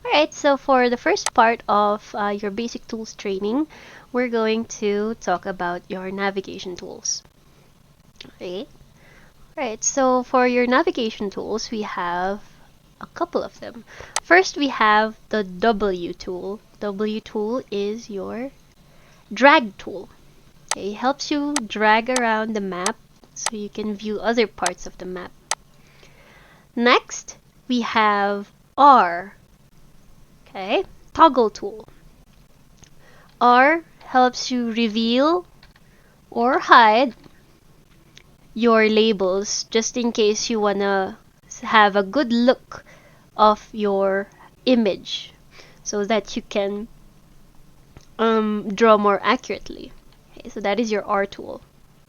Alright, so for the first part of your basic tools training, we're going to talk about your navigation tools. Okay. Alright, so for your navigation tools, we have a couple of them. First, we have the W tool. W tool is your drag tool. Okay, it helps you drag around the map so you can view other parts of the map. Next, we have R. Okay, toggle tool. R helps you reveal or hide your labels just in case you wanna have a good look of your image so that you can draw more accurately. Okay, so that is your R tool.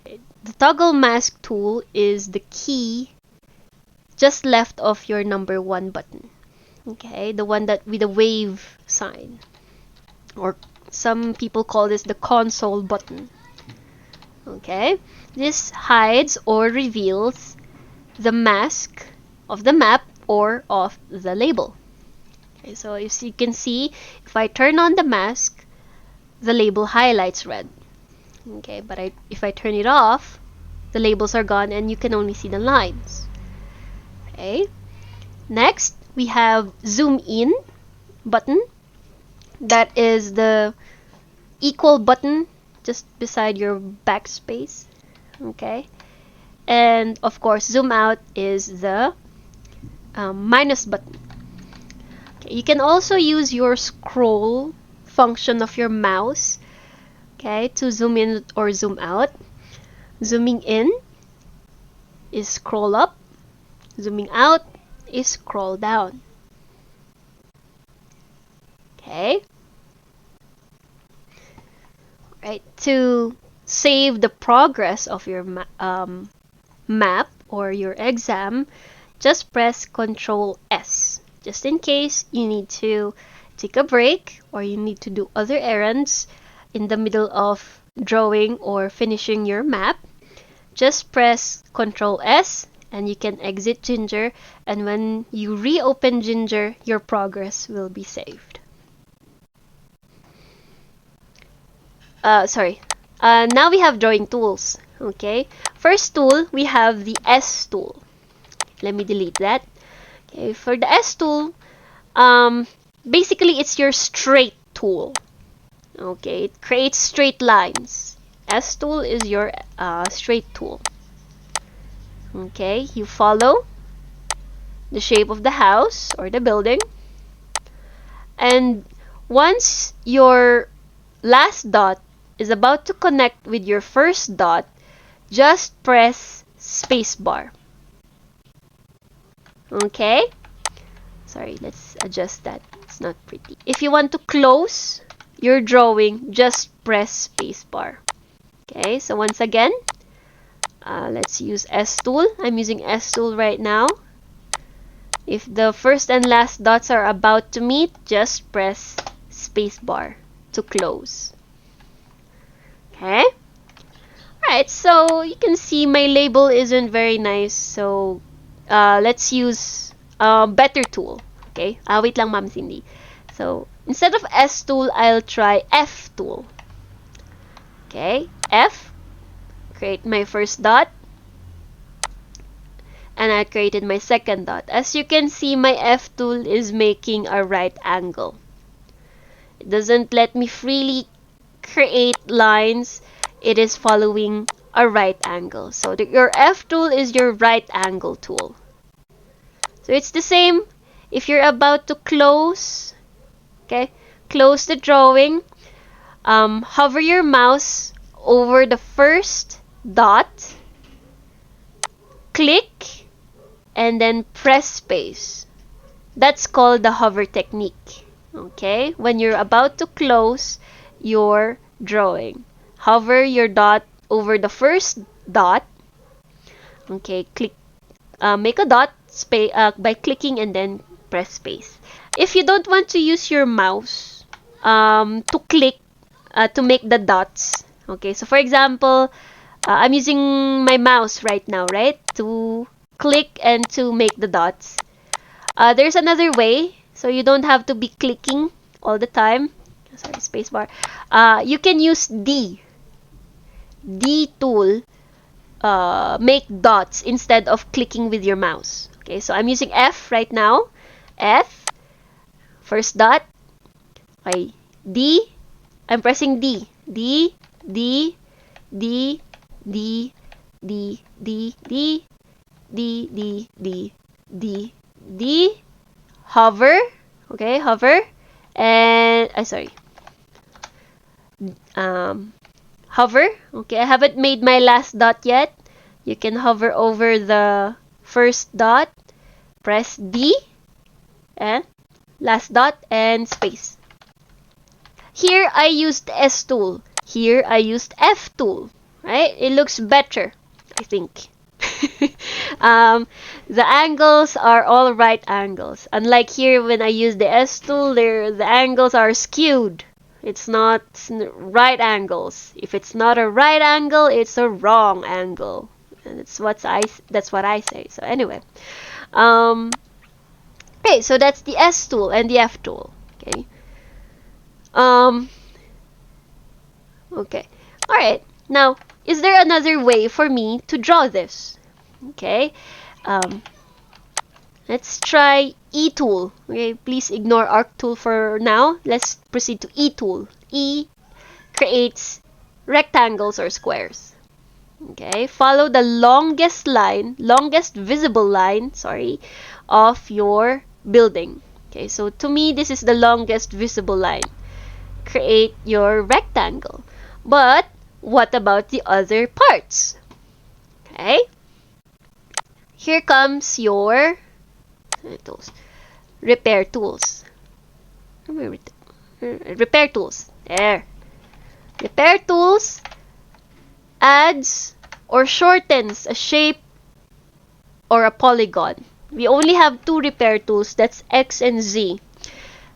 Okay. The toggle mask tool is the key just left of your number 1 button. Okay, the one that with the wave sign, or some people call this the console button. Okay, this hides or reveals the mask of the map or of the label. Okay, so as you can see, if I turn on the mask, the label highlights red. Okay, but if I turn it off, the labels are gone and you can only see the lines. Okay, next we have zoom in button. That is the equal button just beside your backspace. Okay, and of course zoom out is the minus button. Okay, you can also use your scroll function of your mouse, okay, to zoom in or zoom out. Zooming in is scroll up, zooming out is scroll down. Okay, right, to save the progress of your map or your exam, just press Ctrl S, just in case you need to take a break or you need to do other errands in the middle of drawing or finishing your map. Just press Ctrl S and you can exit Ginger, and when you reopen Ginger, your progress will be saved. Now we have drawing tools. Okay, first tool we have the S tool. Let me delete that. Okay, for the S tool, basically it's your straight tool. Okay, it creates straight lines. S tool is your straight tool. Okay, you follow the shape of the house or the building, and once your last dot is about to connect with your first dot, just press spacebar. Okay? Sorry, let's adjust that. It's not pretty. If you want to close your drawing, just press spacebar. Okay, so once again, let's use S tool. I'm using S tool right now. If the first and last dots are about to meet, just press spacebar to close. Okay? Alright, so you can see my label isn't very nice, so let's use a better tool. Okay? Wait lang, Ma'am Cindy. So, instead of S tool, I'll try F tool. Okay? F. Create my first dot. And I created my second dot. As you can see, my F tool is making a right angle. It doesn't let me freely create lines. It is following a right angle. So your F tool is your right angle tool. So it's the same if you're about to close. Okay, close the drawing. Hover your mouse over the first dot, click, and then press space. That's called the hover technique. Okay, when you're about to close your drawing, hover your dot over the first dot. Okay, click, make a dot by clicking and then press space. If you don't want to use your mouse to click to make the dots, okay, so for example, I'm using my mouse right now, right, to click and to make the dots. There's another way So you don't have to be clicking all the time. Sorry, spacebar. You can use D tool, make dots instead of clicking with your mouse. Okay, so I'm using F right now. F, first dot. Okay, D, I'm pressing D. D, D, D, D, D, D, D, D, D, D, D, D, hover. Okay, hover. And, sorry. Hover. Okay, I haven't made my last dot yet. You can hover over the first dot, press D, and last dot, and space. Here I used S tool. Here I used F tool. Right? It looks better, I think. The angles are all right angles. Unlike here when I use the S tool, the angles are skewed. It's not right angles. If it's not a right angle, it's a wrong angle. And that's what I say. So anyway. Okay, so that's the S tool and the F tool. Okay. Okay. Alright. Now, is there another way for me to draw this? Okay. Let's try E tool. Okay, please ignore arc tool for now. Let's proceed to E tool. E creates rectangles or squares. Okay, follow the longest visible line, of your building. Okay, so to me, this is the longest visible line. Create your rectangle. But what about the other parts? Okay, here comes your tools. Repair tools. Repair tools. There. Repair tools adds or shortens a shape or a polygon. We only have two repair tools, that's X and Z.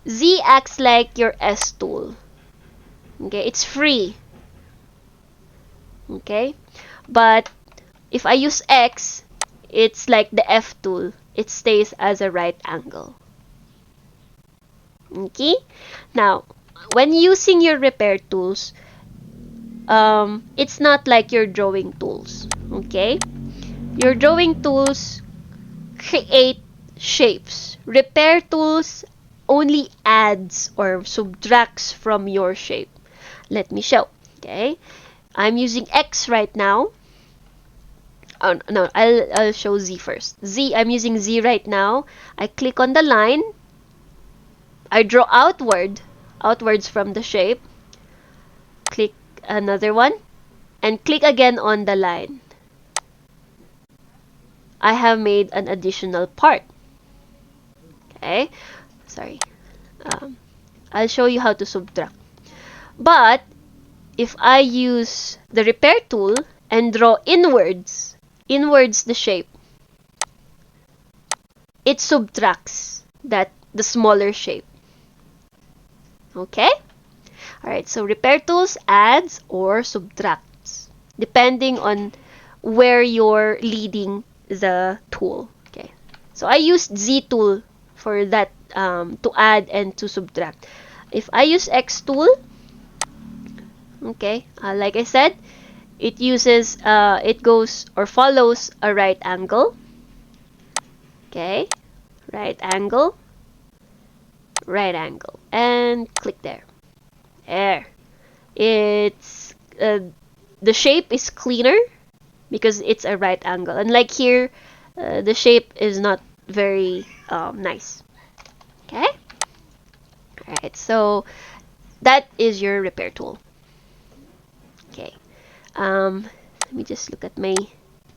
Z acts like your S tool. Okay, it's free. Okay, but if I use X, it's like the F tool. It stays as a right angle. Okay, now when using your repair tools, it's not like your drawing tools. Okay, your drawing tools create shapes. Repair tools only adds or subtracts from your shape. Let me show. Okay, I'm using X right now. Oh, no, I'll show Z first. I'm using Z right now. I click on the line. I draw outwards from the shape. Click another one. And click again on the line. I have made an additional part. Okay, sorry. I'll show you how to subtract. But if I use the repair tool and draw inwards the shape, it subtracts the smaller shape. Okay? Alright, so repair tools adds or subtracts depending on where you're leading the tool. Okay, so I used Z tool for that, to add and to subtract. If I use X tool, okay, like I said, it uses it goes or follows a right angle. Okay, right angle, and click there. It's the shape is cleaner because it's a right angle. Unlike here, the shape is not very nice. Okay? Alright, so that is your repair tool. Okay. Let me just look at my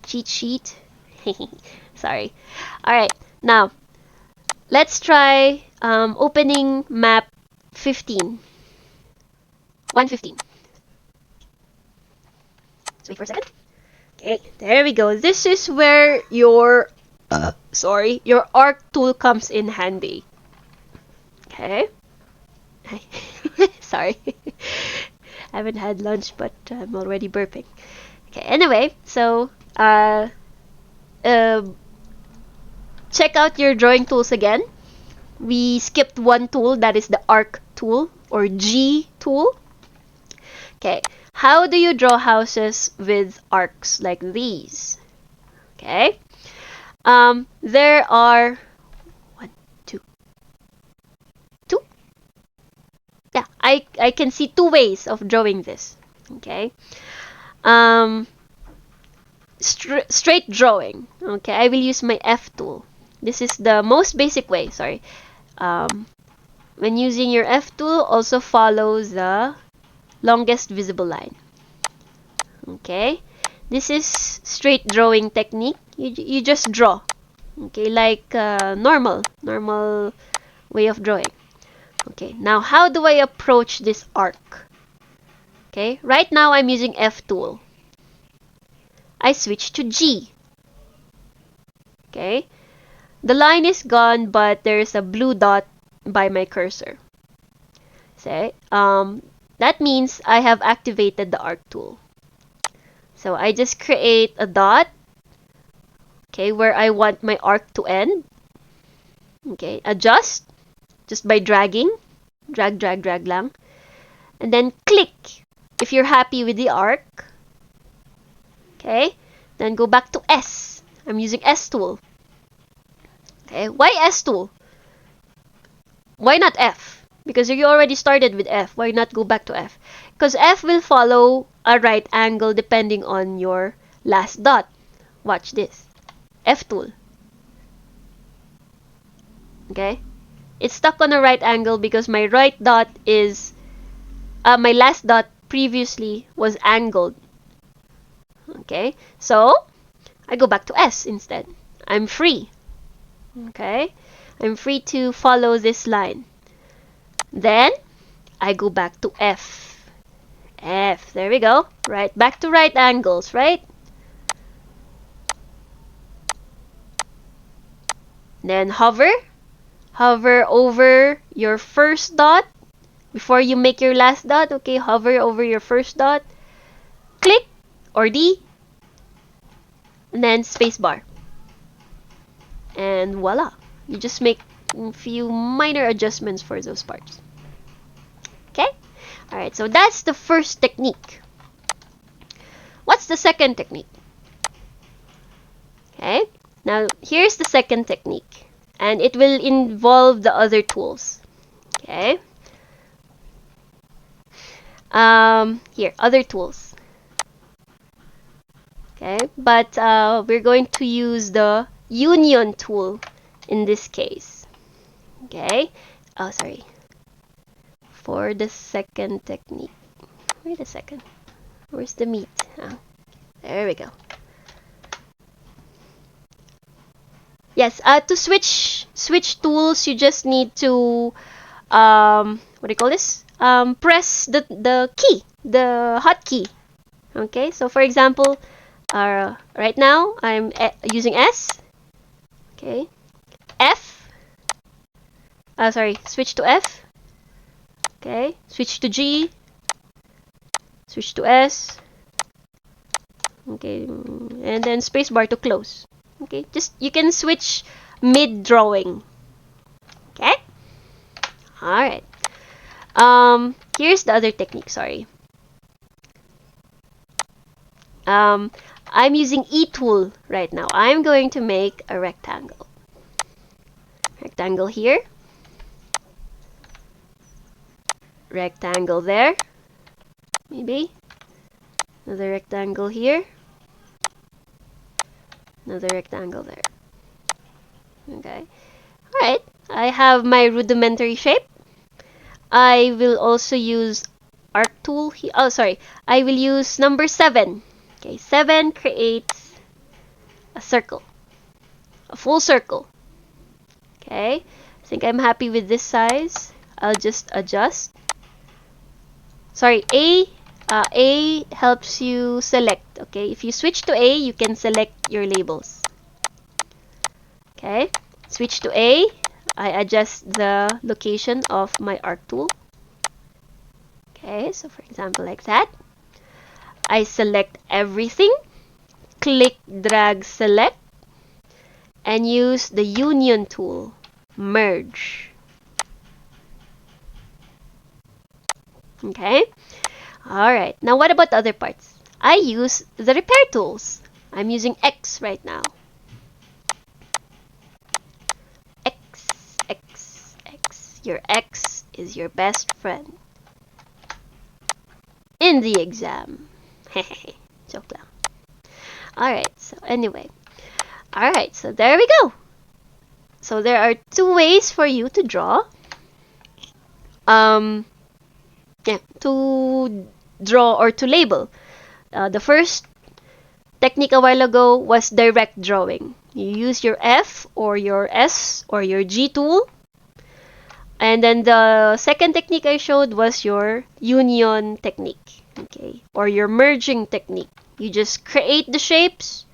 cheat sheet. Sorry. Alright, now let's try opening map 15. 115. Let's wait for a second. Okay, there we go. This is where your arc tool comes in handy. Okay. Sorry. I haven't had lunch, but I'm already burping. Okay, anyway, so check out your drawing tools again. we skipped one tool, that is the arc tool or G tool. Okay, how do you draw houses with arcs like these? Okay, there are one, two. Yeah, I can see two ways of drawing this. Okay, um, straight drawing. Okay, I will use my F tool. This is the most basic way. Sorry. When using your F tool, also follow the longest visible line. Okay, this is straight drawing technique. You just draw. Okay, like normal way of drawing. Okay, now how do I approach this arc? Okay, right now I'm using F tool. I switch to G. Okay, the line is gone, but there's a blue dot by my cursor. Say, that means I have activated the arc tool. So I just create a dot, okay, where I want my arc to end. Okay, adjust just by dragging, drag lang, and then click if you're happy with the arc. Okay, then go back to S. I'm using S tool. Okay, why S tool? Why not F? Because you already started with F. Why not go back to F? Because F will follow a right angle depending on your last dot. Watch this. F tool. Okay? It's stuck on a right angle because my right dot is... my last dot previously was angled. Okay? So, I go back to S instead. I'm free. Okay? I'm free to follow this line. Then, I go back to F. F. There we go. Right. Back to right angles, right? Then hover. Hover over your first dot. Before you make your last dot, okay, hover over your first dot. Click or D. And then spacebar. And voila. You just make a few minor adjustments for those parts. Okay? Alright, so that's the first technique. What's the second technique? Okay, now here's the second technique. And it will involve the other tools. Okay? Here, other tools. Okay, but we're going to use the union tool in this case. Okay? Oh, sorry. For the second technique. Wait a second. Where's the meat? Oh, there we go. Yes, to switch tools, you just need to what do you call this? Press the key, the hotkey. Okay, so for example, right now I'm using S. Okay, F. Sorry, switch to F. Okay, switch to G. Switch to S. Okay, and then spacebar to close. Okay, just you can switch mid drawing. Okay, all right. Here's the other technique. Sorry. I'm using E tool right now. I'm going to make a rectangle. Rectangle here. Rectangle there. Maybe. Another rectangle here. Another rectangle there. Okay. Alright. I have my rudimentary shape. I will also use arc tool here. Oh, sorry. I will use number 7. Okay, 7 creates a circle. A full circle. Okay. I think I'm happy with this size. I'll just adjust. Sorry, A helps you select. Okay, if you switch to A, you can select your labels. Okay, switch to A. I adjust the location of my arc tool. Okay, so for example, like that. I select everything. Click, drag, select. And use the union tool. Merge. Okay? Alright, now what about the other parts? I use the repair tools. I'm using X right now. X, X, X. Your X is your best friend in the exam. Hehehe, joke lang. Alright, so anyway. Alright, so there we go. So there are two ways for you to draw. To draw or to label. The first technique a while ago was direct drawing. You use your F or your S or your G tool. And then the second technique I showed was your union technique, okay, or your merging technique. You just create the shapes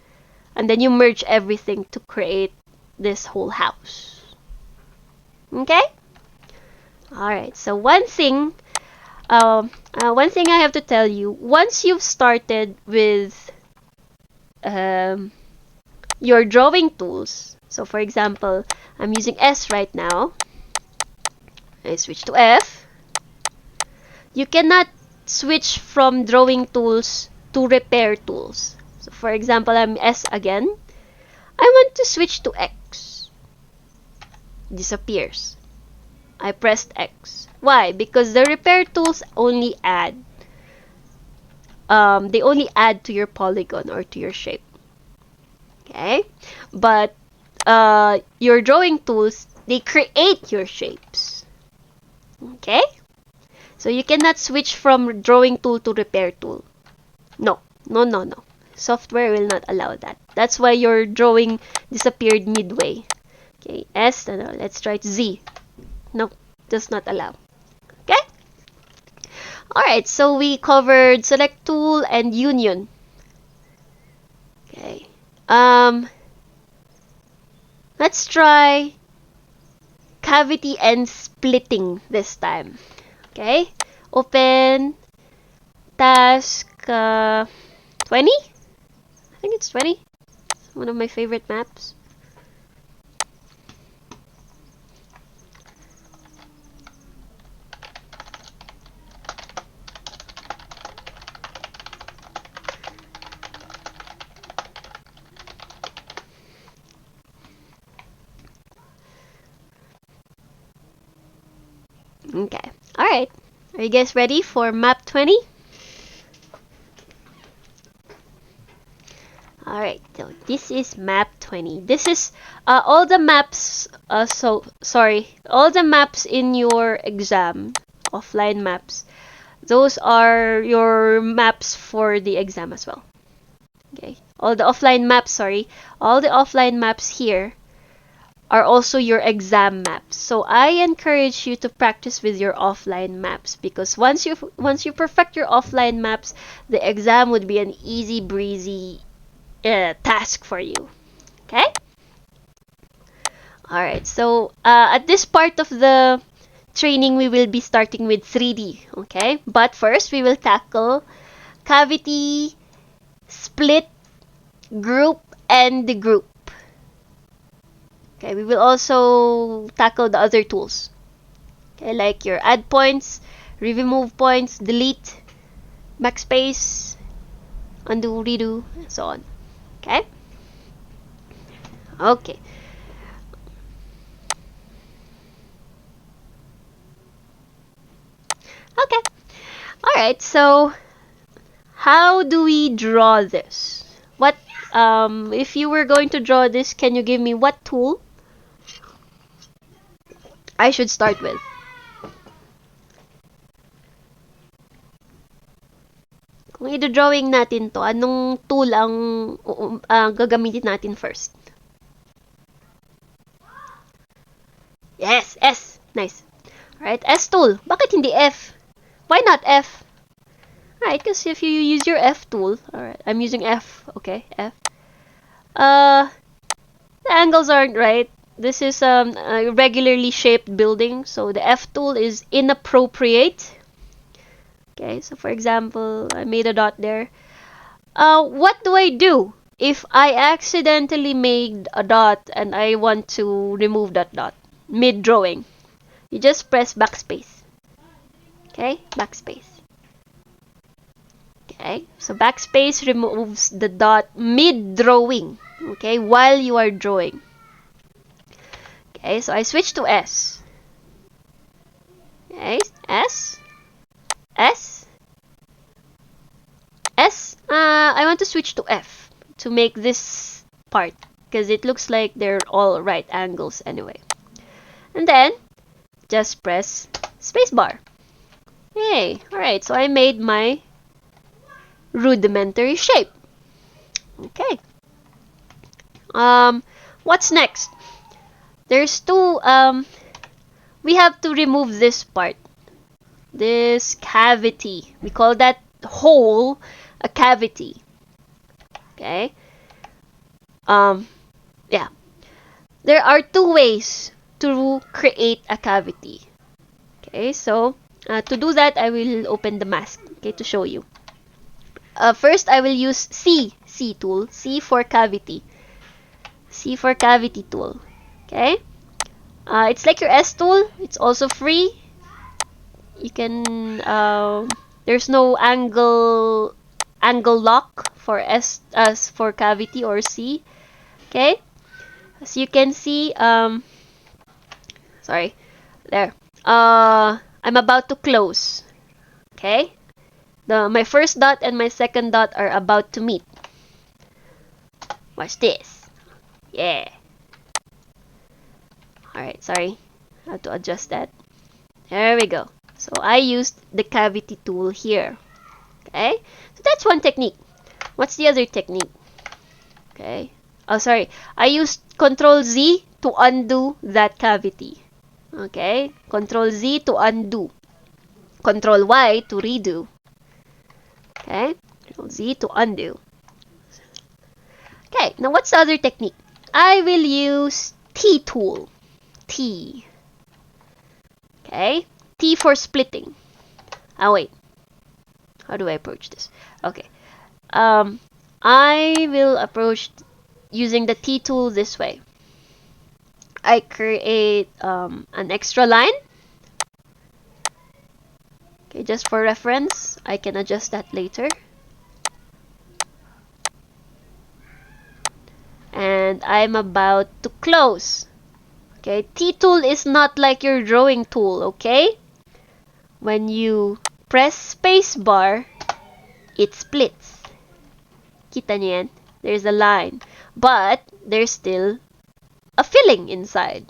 and then you merge everything to create this whole house. Okay? Alright, so one thing I have to tell you, once you've started with your drawing tools, so for example, I'm using S right now, I switch to F, you cannot switch from drawing tools to repair tools. So for example, I'm S again, I want to switch to X. Disappears. I pressed X. Why? Because the repair tools only add they only add to your polygon or to your shape. Okay? But your drawing tools, they create your shapes. Okay? So you cannot switch from drawing tool to repair tool. No. No, no, no. Software will not allow that. That's why your drawing disappeared midway. Okay, S, no, let's try Z. No, does not allow. Okay? Alright, so we covered select tool and union. Okay. Let's try cavity and splitting this time. Okay? Open task 20? I think it's 20. It's one of my favorite maps. Okay. Alright. Are you guys ready for map 20? Alright, so this is map 20. This is all the maps, all the maps in your exam, offline maps. Those are your maps for the exam as well. Okay, all the offline maps here are also your exam maps. So I encourage you to practice with your offline maps, because once you perfect your offline maps, the exam would be an easy breezy task for you. Okay? Alright, so at this part of the training, we will be starting with 3D. Okay? But first, we will tackle cavity, split, group, and the group. Okay, we will also tackle the other tools. Okay, like your add points, remove points, delete, backspace, undo, redo, and so on. Okay? Okay. Okay. Alright, so how do we draw this? What, if you were going to draw this, can you give me what tool I should start with? Kung i-drawing natin to, anong tool ang gagamitin natin first? Yes, S. Nice. Alright, S tool. Bakit hindi F? Why not F? Alright, because if you use your F tool, alright, I'm using F, okay, F. The angles aren't right. This is a regularly shaped building, so the F tool is inappropriate. Okay, so for example, I made a dot there. What do I do if I accidentally made a dot and I want to remove that dot mid-drawing? You just press backspace. Okay, backspace. Okay, so backspace removes the dot mid-drawing. Okay, while you are drawing. Okay, so I switch to S. Okay, S. S. S. I want to switch to F to make this part because it looks like they're all right angles anyway. And then just press spacebar. Hey, alright, so I made my rudimentary shape. Okay. What's next? There's two, we have to remove this part. This cavity. We call that hole a cavity. Okay. Yeah. There are two ways to create a cavity. Okay, so to do that, I will open the mask, okay, to show you. First, I will use C tool. C for cavity. C for cavity tool. Okay. It's like your S tool. It's also free. You can. There's no angle lock for S as for cavity or C. Okay. As you can see, sorry, there. I'm about to close. Okay. My first dot and my second dot are about to meet. Watch this. Yeah. Alright, sorry. I have to adjust that. There we go. So I used the cavity tool here. Okay? So that's one technique. What's the other technique? Okay. Oh, sorry. I used Control Z to undo that cavity. Okay? Control Z to undo. Control Y to redo. Okay? Control Z to undo. Okay, now what's the other technique? I will use T tool. T. Okay? T for splitting. Oh, wait. How do I approach this? Okay. I will approach using the T tool this way. I create an extra line. Okay, just for reference, I can adjust that later. And I'm about to close. Okay, T tool is not like your drawing tool, okay? When you press spacebar, it splits. Kita niyo yan? There's a line. But, there's still a filling inside.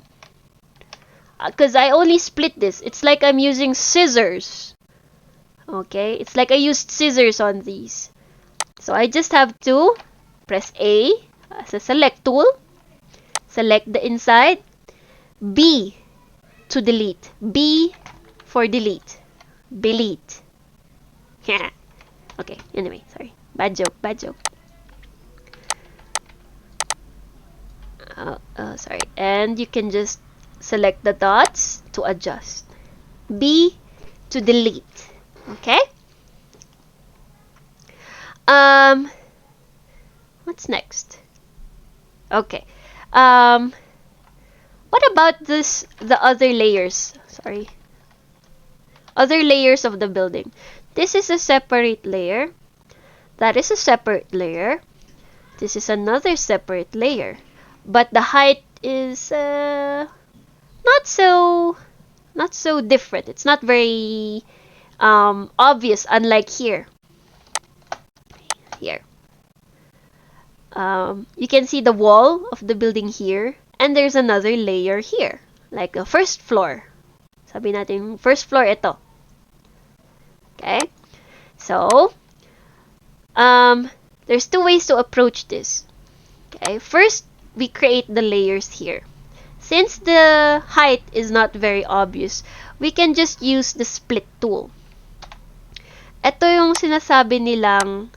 Because I only split this. It's like I'm using scissors. Okay? It's like I used scissors on these. So, I just have to press A as a select tool. Select the inside. B to delete. B for delete. Delete. Okay, anyway, sorry. Bad joke. Sorry. And you can just select the dots to adjust. B to delete. Okay? What's next? Okay. What about the other layers? Sorry. Other layers of the building. This is a separate layer. That is a separate layer. This is another separate layer. But the height is not so different. It's not very obvious, unlike here. Here. You can see the wall of the building here. And there's another layer here. Like a first floor. Sabi natin, first floor ito. Okay? So, there's two ways to approach this. Okay? First, we create the layers here. Since the height is not very obvious, we can just use the split tool. Ito yung sinasabi nilang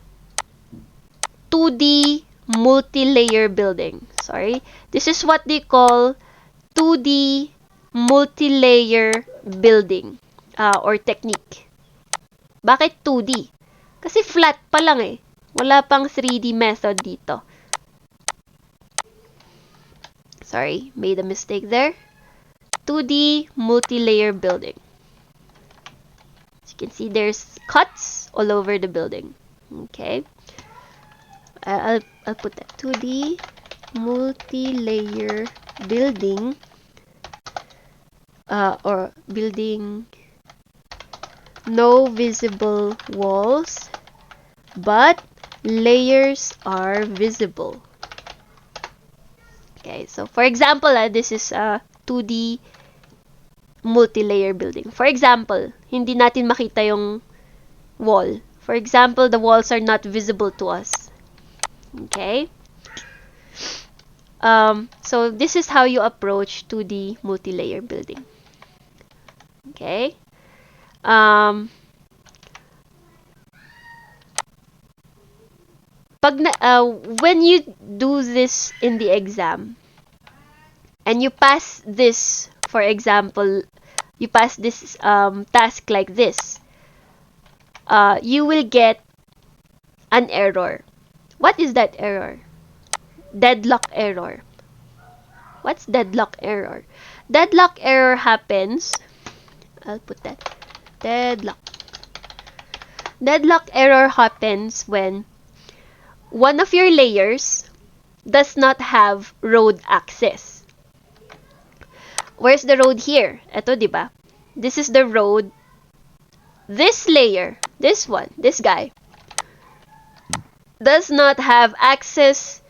2D multi-layer building. Sorry. This is what they call 2D multi-layer building or technique. Bakit 2D? Kasi flat pa lang eh. Wala pang 3D method dito. Sorry, made a mistake there. 2D multi-layer building. can see there's cuts all over the building. Okay. I'll put that 2D multi-layer building, or building, no visible walls, but layers are visible. Okay, so for example, this is a 2D multi-layer building. For example, hindi natin makita yung wall. For example, the walls are not visible to us. Okay? So this is how you approach 2D multi-layer building. Okay? When you do this in the exam, and you pass this, for example, you pass this task like this, you will get an error. What is that error? Deadlock error. What's deadlock error? Deadlock error happens, I'll put that, deadlock. Deadlock error happens when one of your layers does not have road access. Where's the road here? Ito, diba? This is the road. This layer, this one, this guy, does not have access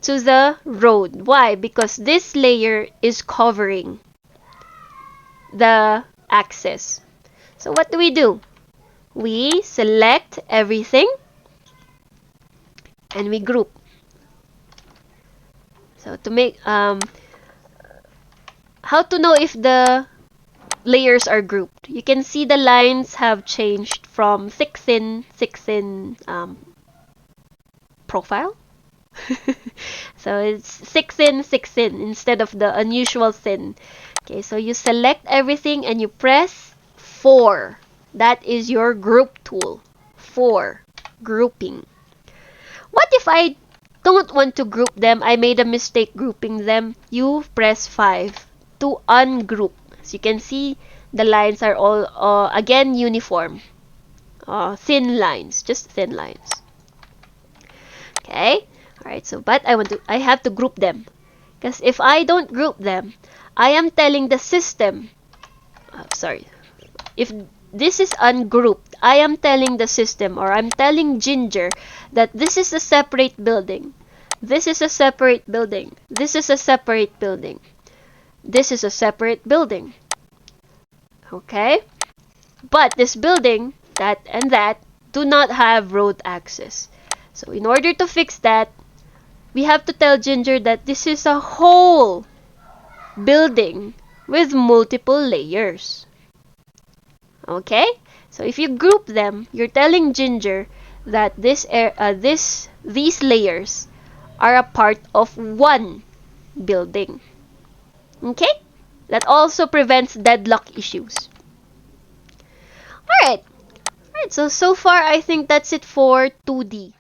to the road. Why? Because this layer is covering the access. So what do? We select everything and we group. So to make how to know if the layers are grouped? You can see the lines have changed from thick thin profile. So it's thick thin instead of the unusual thin. Okay, so you select everything and you press 4. That is your group tool. 4. Grouping. What if I don't want to group them? I made a mistake grouping them. You press 5 to ungroup. So you can see the lines are all again uniform. Thin lines, just thin lines. Okay? Alright, so but I have to group them. Because if I don't group them, I am telling the system, if this is ungrouped, I am telling the system, or I'm telling Ginger, that this is a separate building. This is a separate building. This is a separate building. This is a separate building. Okay? But this building, that and that, do not have road access. So in order to fix that, we have to tell Ginger that this is a whole building with multiple layers. Okay? So if you group them, you're telling Ginger that these layers are a part of one building. Okay? That also prevents deadlock issues. Alright. So far I think that's it for 2D.